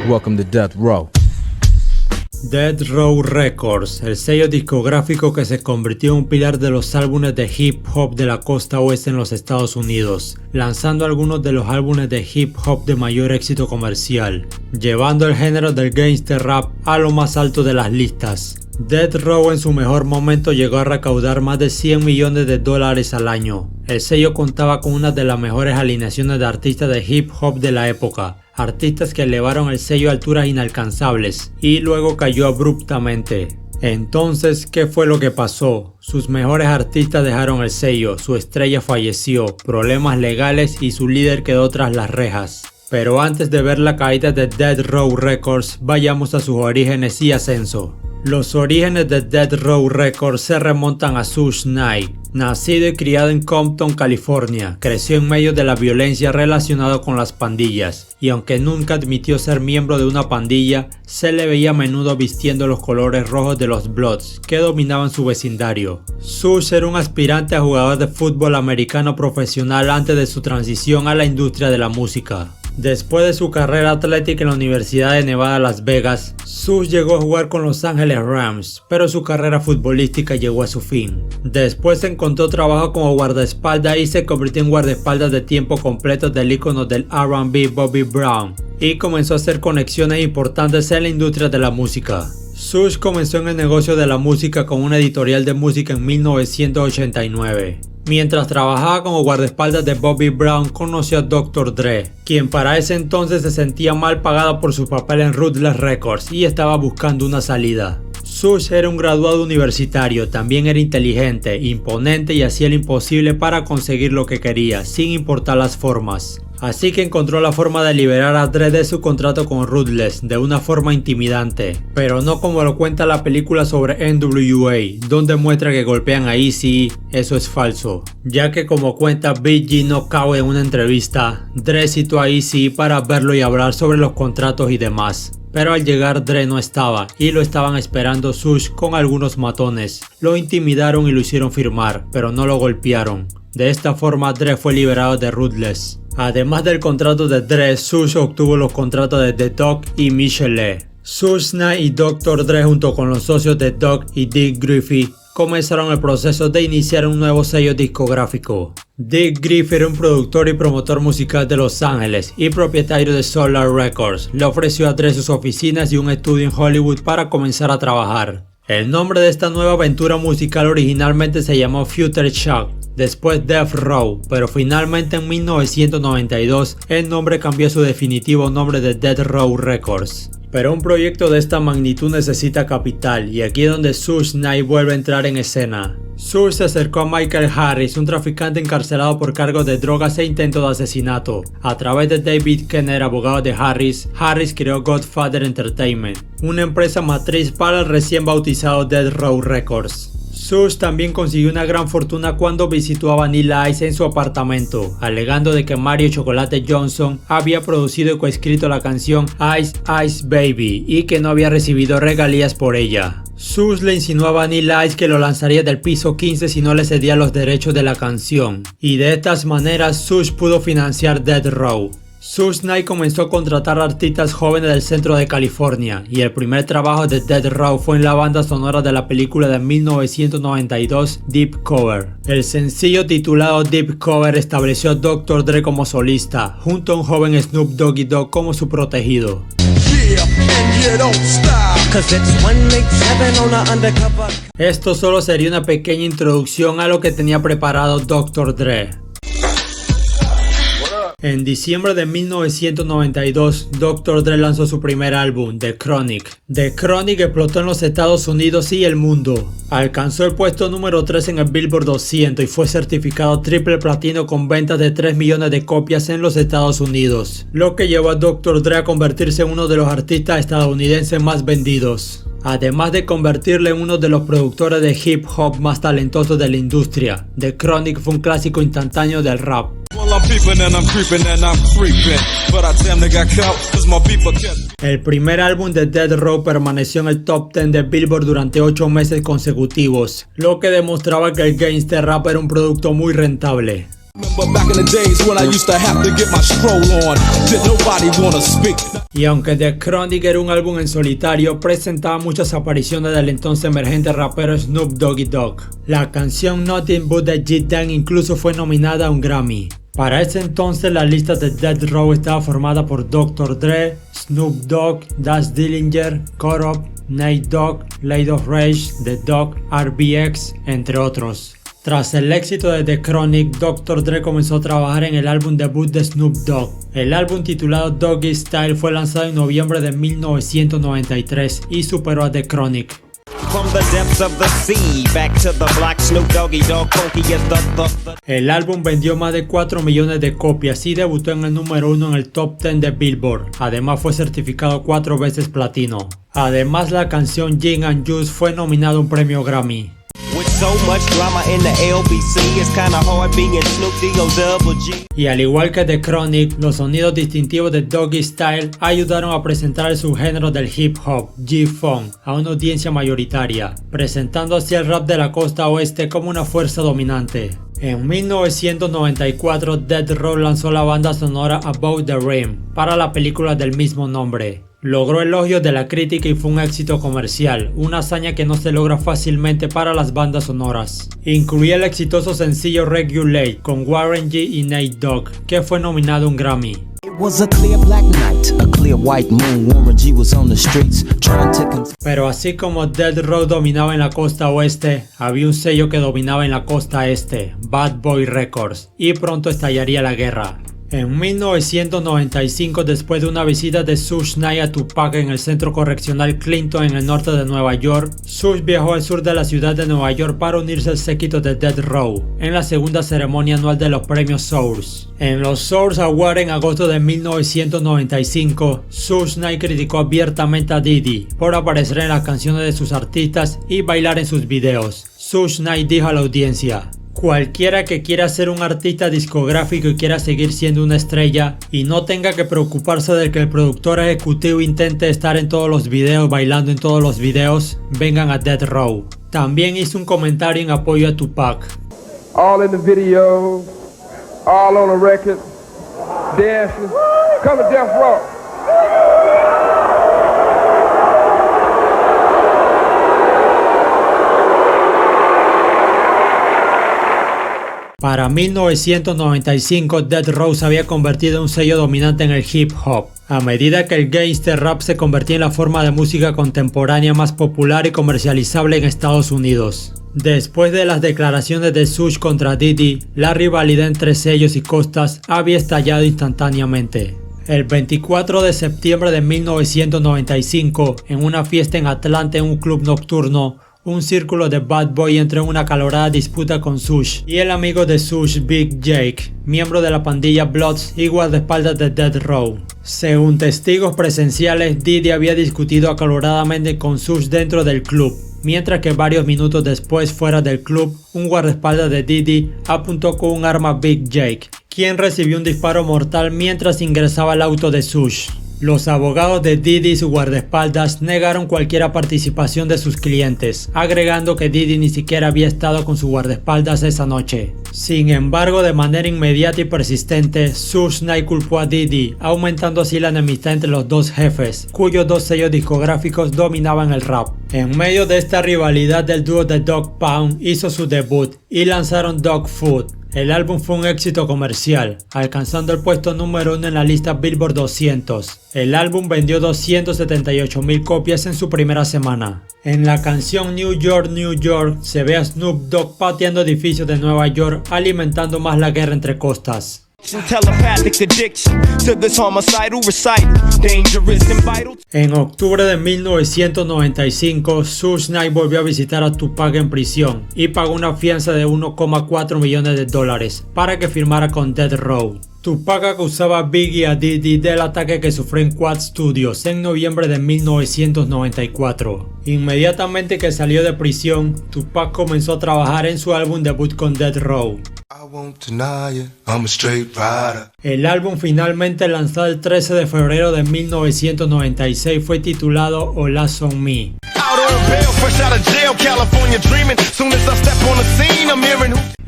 Welcome to Death Row. Death Row Records, el sello discográfico que se convirtió en un pilar de los álbumes de hip hop de la costa oeste en los Estados Unidos, lanzando algunos de los álbumes de hip hop de mayor éxito comercial, llevando el género del gangster rap a lo más alto de las listas. Death Row en su mejor momento llegó a recaudar más de $100 millones al año. El sello contaba con una de las mejores alineaciones de artistas de hip hop de la época, artistas que elevaron el sello a alturas inalcanzables, y luego cayó abruptamente. Entonces, ¿qué fue lo que pasó? Sus mejores artistas dejaron el sello, su estrella falleció, problemas legales y su líder quedó tras las rejas. Pero antes de ver la caída de Death Row Records, vayamos a sus orígenes y ascenso. Los orígenes de Death Row Records se remontan a Suge Knight. Nacido y criado en Compton, California, creció en medio de la violencia relacionada con las pandillas, y aunque nunca admitió ser miembro de una pandilla, se le veía a menudo vistiendo los colores rojos de los Bloods, que dominaban su vecindario. Suge era un aspirante a jugador de fútbol americano profesional antes de su transición a la industria de la música. Después de su carrera atlética en la Universidad de Nevada, Las Vegas, Suge llegó a jugar con Los Ángeles Rams, pero su carrera futbolística llegó a su fin. Después encontró trabajo como guardaespaldas y se convirtió en guardaespaldas de tiempo completo del ícono del R&B Bobby Brown, y comenzó a hacer conexiones importantes en la industria de la música. Suge comenzó en el negocio de la música con una editorial de música en 1989. Mientras trabajaba como guardaespaldas de Bobby Brown, conoció a Dr. Dre, quien para ese entonces se sentía mal pagado por su papel en Ruthless Records y estaba buscando una salida. Suge era un graduado universitario, también era inteligente, imponente y hacía lo imposible para conseguir lo que quería, sin importar las formas. Así que encontró la forma de liberar a Dre de su contrato con Ruthless de una forma intimidante, pero no como lo cuenta la película sobre NWA, donde muestra que golpean a Eazy. Eso es falso, ya que como cuenta Big Knockout en una entrevista, Dre citó a Eazy para verlo y hablar sobre los contratos y demás. Pero al llegar Dre no estaba y lo estaban esperando Suge con algunos matones. Lo intimidaron y lo hicieron firmar, pero no lo golpearon. De esta forma Dre fue liberado de Ruthless. Además del contrato de Dre, Suge obtuvo los contratos de The Dog y Michelle. Suge Knight y Dr. Dre junto con los socios de Dog y Dick Griffey comenzaron el proceso de iniciar un nuevo sello discográfico. Dick Griffey era un productor y promotor musical de Los Ángeles y propietario de Solar Records. Le ofreció a Dre sus oficinas y un estudio en Hollywood para comenzar a trabajar. El nombre de esta nueva aventura musical originalmente se llamó Future Shock, después Death Row, pero finalmente en 1992 el nombre cambió a su definitivo nombre de Death Row Records. Pero un proyecto de esta magnitud necesita capital, y aquí es donde Suge Knight vuelve a entrar en escena. Suge se acercó a Michael Harris, un traficante encarcelado por cargos de drogas e intento de asesinato. A través de David Kenner, abogado de Harris, Harris creó Godfather Entertainment, una empresa matriz para el recién bautizado Death Row Records. Suge también consiguió una gran fortuna cuando visitó a Vanilla Ice en su apartamento, alegando de que Mario Chocolate Johnson había producido y coescrito la canción Ice Ice Baby y que no había recibido regalías por ella. Suge le insinuó a Vanilla Ice que lo lanzaría del piso 15 si no le cedía los derechos de la canción, y de estas maneras Suge pudo financiar Death Row. Suge Knight comenzó a contratar artistas jóvenes del centro de California, y el primer trabajo de Death Row fue en la banda sonora de la película de 1992 Deep Cover. El sencillo titulado Deep Cover estableció a Dr. Dre como solista, junto a un joven Snoop Doggy Dogg como su protegido. Esto solo sería una pequeña introducción a lo que tenía preparado Dr. Dre. En diciembre de 1992, Dr. Dre lanzó su primer álbum, The Chronic. The Chronic explotó en los Estados Unidos y el mundo. Alcanzó el puesto número 3 en el Billboard 200 y fue certificado triple platino con ventas de 3 millones de copias en los Estados Unidos, lo que llevó a Dr. Dre a convertirse en uno de los artistas estadounidenses más vendidos. Además de convertirle en uno de los productores de hip hop más talentosos de la industria, The Chronic fue un clásico instantáneo del rap. El primer álbum de Death Row permaneció en el top 10 de Billboard durante 8 meses consecutivos, lo que demostraba que el gangster rap era un producto muy rentable. Y aunque The Chronic era un álbum en solitario, presentaba muchas apariciones del entonces emergente rapero Snoop Doggy Dogg. La canción Nothing But The G-Dang incluso fue nominada a un Grammy. Para ese entonces la lista de Death Row estaba formada por Dr. Dre, Snoop Dogg, Daz Dillinger, Kurupt, Nate Dogg, Lady of Rage, The Dog, RBX, entre otros. Tras el éxito de The Chronic, Dr. Dre comenzó a trabajar en el álbum debut de Snoop Dogg. El álbum titulado Doggy Style fue lanzado en noviembre de 1993 y superó a The Chronic. El álbum vendió más de 4 millones de copias y debutó en el número 1 en el top 10 de Billboard. Además fue certificado 4 veces platino. Además la canción Gin and Juice fue nominada a un premio Grammy. Y al igual que The Chronic, los sonidos distintivos de Doggy Style ayudaron a presentar el subgénero del hip hop, G-Funk, a una audiencia mayoritaria, presentando así el rap de la costa oeste como una fuerza dominante. En 1994, Death Row lanzó la banda sonora Above the Rim para la película del mismo nombre. Logró elogios de la crítica y fue un éxito comercial, una hazaña que no se logra fácilmente para las bandas sonoras. Incluía el exitoso sencillo Regulate con Warren G y Nate Dogg, que fue nominado a un Grammy. Pero así como Death Row dominaba en la costa oeste, había un sello que dominaba en la costa este, Bad Boy Records, y pronto estallaría la guerra. En 1995, después de una visita de Suge Knight a Tupac en el centro correccional Clinton en el norte de Nueva York, Suge viajó al sur de la ciudad de Nueva York para unirse al séquito de Death Row en la segunda ceremonia anual de los premios Source. En los Source Awards en agosto de 1995, Suge Knight criticó abiertamente a Diddy por aparecer en las canciones de sus artistas y bailar en sus videos. Suge Knight dijo a la audiencia: cualquiera que quiera ser un artista discográfico y quiera seguir siendo una estrella y no tenga que preocuparse de que el productor ejecutivo intente estar en todos los videos, bailando en todos los videos, vengan a Death Row. También hizo un comentario en apoyo a Tupac. All in the video, all on the record, dancing, come to Death Row. Para 1995, Death Row se había convertido en un sello dominante en el hip hop, a medida que el gangster rap se convertía en la forma de música contemporánea más popular y comercializable en Estados Unidos. Después de las declaraciones de Suge contra Diddy, la rivalidad entre sellos y costas había estallado instantáneamente. El 24 de septiembre de 1995, en una fiesta en Atlanta en un club nocturno, un círculo de Bad Boy entró en una acalorada disputa con Suge y el amigo de Suge, Big Jake, miembro de la pandilla Bloods y guardaespaldas de Death Row. Según testigos presenciales, Diddy había discutido acaloradamente con Suge dentro del club, mientras que varios minutos después, fuera del club, un guardaespaldas de Diddy apuntó con un arma a Big Jake, quien recibió un disparo mortal mientras ingresaba al auto de Suge. Los abogados de Diddy y su guardaespaldas negaron cualquier participación de sus clientes, agregando que Diddy ni siquiera había estado con su guardaespaldas esa noche. Sin embargo, de manera inmediata y persistente, Suge Knight culpó a Diddy, aumentando así la enemistad entre los dos jefes, cuyos dos sellos discográficos dominaban el rap. En medio de esta rivalidad, el dúo de Dogg Pound hizo su debut y lanzaron Dog Food. El álbum fue un éxito comercial, alcanzando el puesto número 1 en la lista Billboard 200. El álbum vendió 278,000 copias en su primera semana. En la canción New York, New York, se ve a Snoop Dogg pateando edificios de Nueva York, alimentando más la guerra entre costas. En octubre de 1995, Suge Knight volvió a visitar a Tupac en prisión y pagó una fianza de 1,4 millones de dólares para que firmara con Death Row. Tupac acusaba a Biggie y a Diddy del ataque que sufrió en Quad Studios en noviembre de 1994. Inmediatamente que salió de prisión, Tupac comenzó a trabajar en su álbum debut con Death Row. El álbum, finalmente lanzado el 13 de febrero de 1996, fue titulado All Eyes on Me.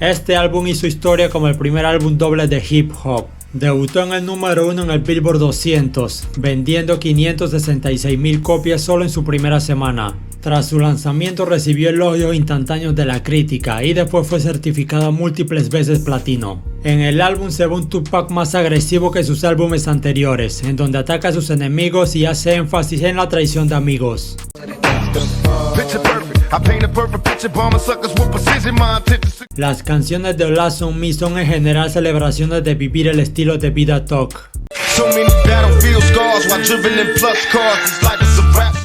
Este álbum hizo historia como el primer álbum doble de hip hop. Debutó en el número 1 en el Billboard 200, vendiendo 566,000 copias solo en su primera semana. Tras su lanzamiento recibió elogios instantáneos de la crítica y después fue certificado múltiples veces platino. En el álbum se ve un Tupac más agresivo que sus álbumes anteriores, en donde ataca a sus enemigos y hace énfasis en la traición de amigos. Las canciones de All Eyes on Me son en general celebraciones de vivir el estilo de vida Thug.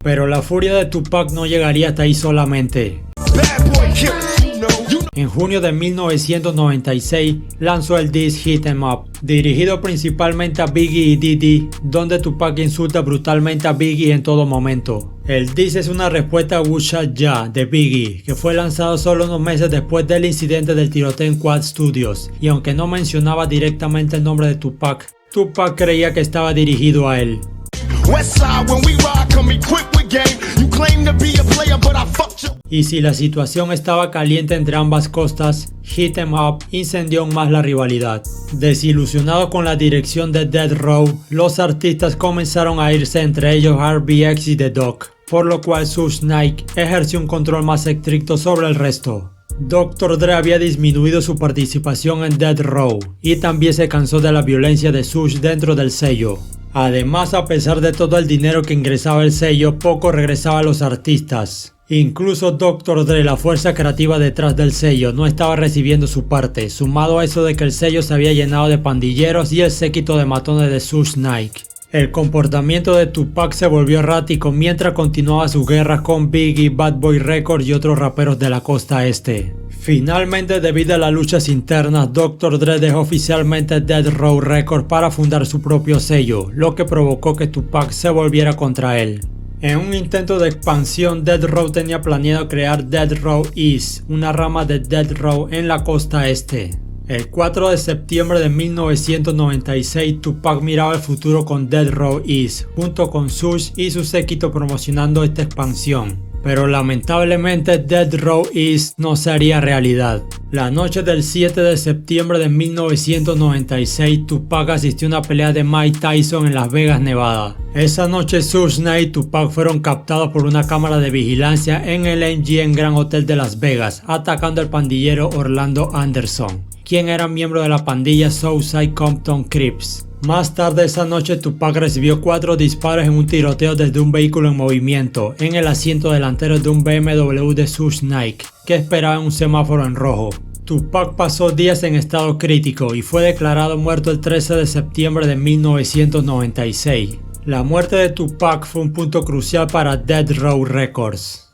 Pero la furia de Tupac no llegaría hasta ahí solamente. En junio de 1996 lanzó el diss Hit 'Em Up, dirigido principalmente a Biggie y Diddy, donde Tupac insulta brutalmente a Biggie en todo momento. El diss es una respuesta a Who Shot Ya de Biggie, que fue lanzado solo unos meses después del incidente del tiroteo en Quad Studios, y aunque no mencionaba directamente el nombre de Tupac, Tupac creía que estaba dirigido a él. Y si la situación estaba caliente entre ambas costas, Hit 'Em Up incendió aún más la rivalidad. Desilusionados con la dirección de Death Row, los artistas comenzaron a irse, entre ellos RBX y The Doc, por lo cual Suge Knight ejerció un control más estricto sobre el resto. Dr. Dre había disminuido su participación en Death Row y también se cansó de la violencia de Suge dentro del sello. Además, a pesar de todo el dinero que ingresaba el sello, poco regresaba a los artistas. Incluso Dr. Dre, la fuerza creativa detrás del sello, no estaba recibiendo su parte, sumado a eso de que el sello se había llenado de pandilleros y el séquito de matones de Suge Knight. El comportamiento de Tupac se volvió errático mientras continuaba su guerra con Biggie, Bad Boy Records y otros raperos de la costa este. Finalmente, debido a las luchas internas, Dr. Dre dejó oficialmente Death Row Records para fundar su propio sello, lo que provocó que Tupac se volviera contra él. En un intento de expansión, Death Row tenía planeado crear Death Row East, una rama de Death Row en la costa este. El 4 de septiembre de 1996, Tupac miraba el futuro con Death Row East, junto con Suge y su séquito promocionando esta expansión. Pero lamentablemente Death Row East no se haría realidad. La noche del 7 de septiembre de 1996, Tupac asistió a una pelea de Mike Tyson en Las Vegas, Nevada. Esa noche Suge Knight y Tupac fueron captados por una cámara de vigilancia en el MGM Grand Hotel de Las Vegas, atacando al pandillero Orlando Anderson, quien era miembro de la pandilla Southside Compton Crips. Más tarde esa noche, Tupac recibió 4 disparos en un tiroteo desde un vehículo en movimiento en el asiento delantero de un BMW de Suge Knight, que esperaba en un semáforo en rojo. Tupac pasó días en estado crítico y fue declarado muerto el 13 de septiembre de 1996. La muerte de Tupac fue un punto crucial para Death Row Records.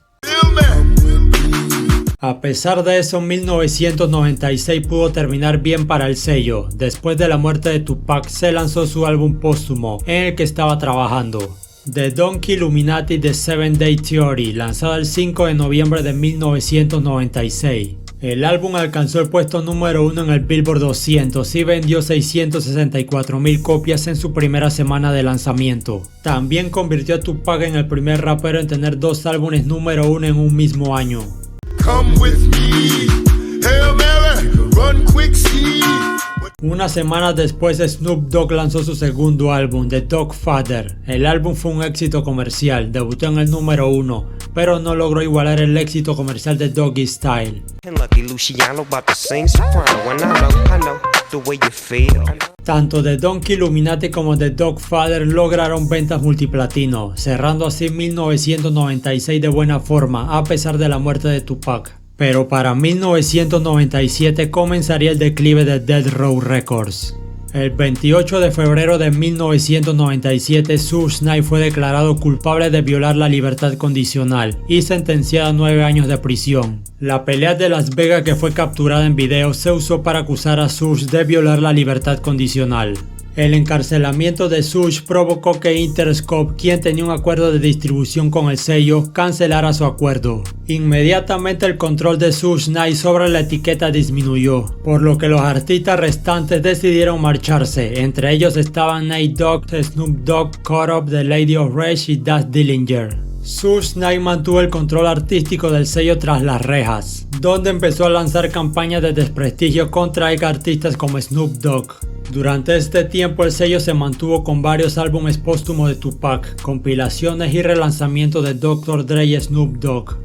A pesar de eso, 1996 pudo terminar bien para el sello. Después de la muerte de Tupac, se lanzó su álbum póstumo, en el que estaba trabajando, The Donkey Illuminati The 7-Day Theory, lanzado el 5 de noviembre de 1996. El álbum alcanzó el puesto número 1 en el Billboard 200 y vendió 664,000 copias en su primera semana de lanzamiento. También convirtió a Tupac en el primer rapero en tener 2 álbumes número 1 en un mismo año. Una semana después, Snoop Dogg lanzó su segundo álbum, The Dogfather. El álbum fue un éxito comercial, debutó en el número 1, pero no logró igualar el éxito comercial de Doggy Style. Tanto The Donkey Illuminati como The Dogfather lograron ventas multiplatino, cerrando así 1996 de buena forma a pesar de la muerte de Tupac. Pero para 1997 comenzaría el declive de Death Row Records. El 28 de febrero de 1997, Suge Knight fue declarado culpable de violar la libertad condicional y sentenciado a 9 años de prisión. La pelea de Las Vegas, que fue capturada en video, se usó para acusar a Suge de violar la libertad condicional. El encarcelamiento de Suge provocó que Interscope, quien tenía un acuerdo de distribución con el sello, cancelara su acuerdo. Inmediatamente el control de Suge Knight sobre la etiqueta disminuyó, por lo que los artistas restantes decidieron marcharse. Entre ellos estaban Nate Dogg, Snoop Dogg, Cut Up, The Lady of Rage y Daz Dillinger. Suge Knight mantuvo el control artístico del sello tras las rejas, donde empezó a lanzar campañas de desprestigio contra artistas como Snoop Dogg. Durante este tiempo el sello se mantuvo con varios álbumes póstumos de Tupac, compilaciones y relanzamientos de Dr. Dre y Snoop Dogg.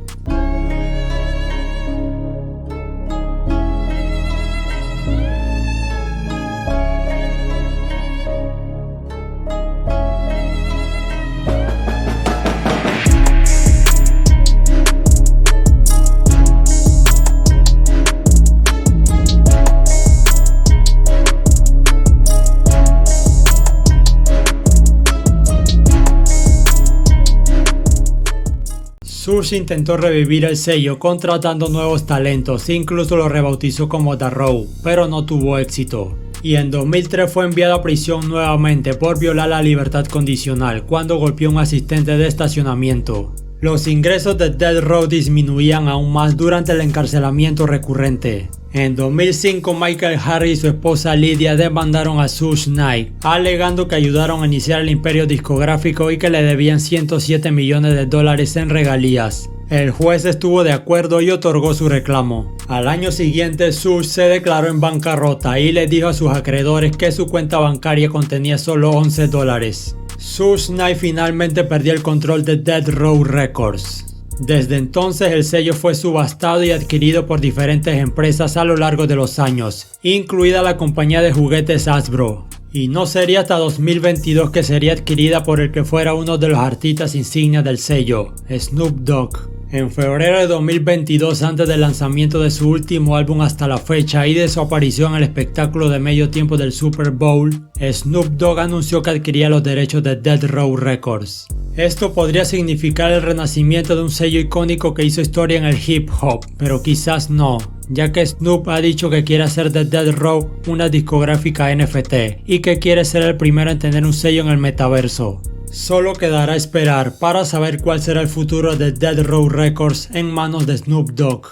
Suge intentó revivir el sello contratando nuevos talentos, incluso lo rebautizó como The Row, pero no tuvo éxito. Y en 2003 fue enviado a prisión nuevamente por violar la libertad condicional cuando golpeó a un asistente de estacionamiento. Los ingresos de Death Row disminuían aún más durante el encarcelamiento recurrente. En 2005 Michael Harris y su esposa Lydia demandaron a Suge Knight, alegando que ayudaron a iniciar el imperio discográfico y que le debían $107 millones en regalías. El juez estuvo de acuerdo y otorgó su reclamo. Al año siguiente Suge se declaró en bancarrota y le dijo a sus acreedores que su cuenta bancaria contenía solo $11. Suge Knight finalmente perdió el control de Death Row Records. Desde entonces el sello fue subastado y adquirido por diferentes empresas a lo largo de los años, incluida la compañía de juguetes Hasbro. Y no sería hasta 2022 que sería adquirida por el que fuera uno de los artistas insignias del sello, Snoop Dogg. En febrero de 2022, antes del lanzamiento de su último álbum hasta la fecha y de su aparición en el espectáculo de medio tiempo del Super Bowl, Snoop Dogg anunció que adquiría los derechos de Death Row Records. Esto podría significar el renacimiento de un sello icónico que hizo historia en el hip hop, pero quizás no, ya que Snoop ha dicho que quiere hacer de Death Row una discográfica NFT y que quiere ser el primero en tener un sello en el metaverso. Solo quedará esperar para saber cuál será el futuro de Death Row Records en manos de Snoop Dogg.